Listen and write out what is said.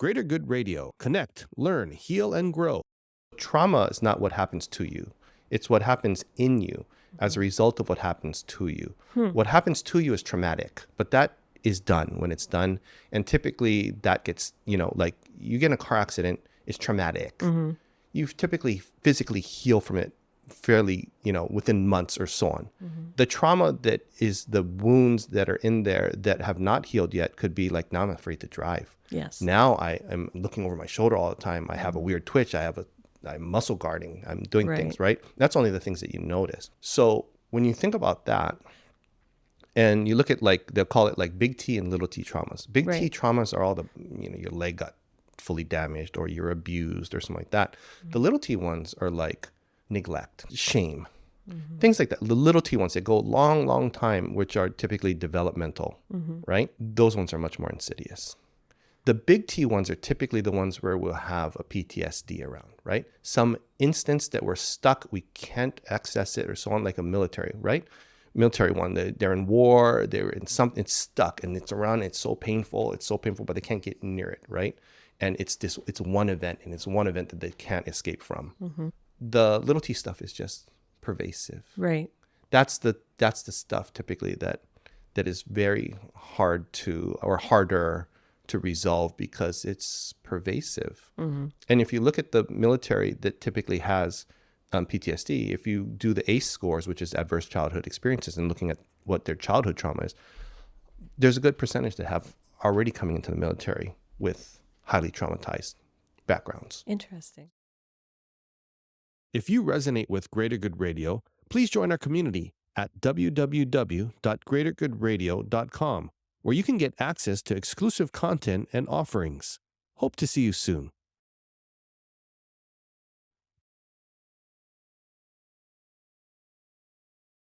Greater Good Radio. Connect, learn, heal, and grow. Trauma is not what happens to you. It's what happens in you as a result of what happens to you. What happens to you is traumatic, but that is done when it's done. And typically that gets, like you get in a car accident, it's traumatic. You typically physically heal from it fairly, within months or so on. The trauma that is the wounds that are in there that have not healed yet could be like, now I'm afraid to drive. Yes. Now I am looking over my shoulder all the time. I have a weird twitch. I'm muscle guarding. I'm doing things, right? That's only the things that you notice. So when you think about that and you look at they'll call it like big T and little T traumas. Big T traumas are all the, your leg got fully damaged or you're abused or something like that. The little T ones are like neglect, shame, things like that. The little T ones that go a long, long time, which are typically developmental, right? Those ones are much more insidious. The big T ones are typically the ones where we'll have a PTSD around, right? Some instance that we're stuck, we can't access it or so on, like a military, right? Military one, they're in war, they're in something, it's stuck and it's around, it's so painful, but they can't get near it, right? And it's one event, and it's one event that they can't escape from. The little T stuff is just pervasive. Right. That's the stuff typically that is very harder to resolve because it's pervasive. And if you look at the military that typically has PTSD, if you do the ACE scores, which is adverse childhood experiences, and looking at what their childhood trauma is, there's a good percentage that have already coming into the military with highly traumatized backgrounds. Interesting. If you resonate with Greater Good Radio, please join our community at www.greatergoodradio.com, where you can get access to exclusive content and offerings. Hope to see you soon.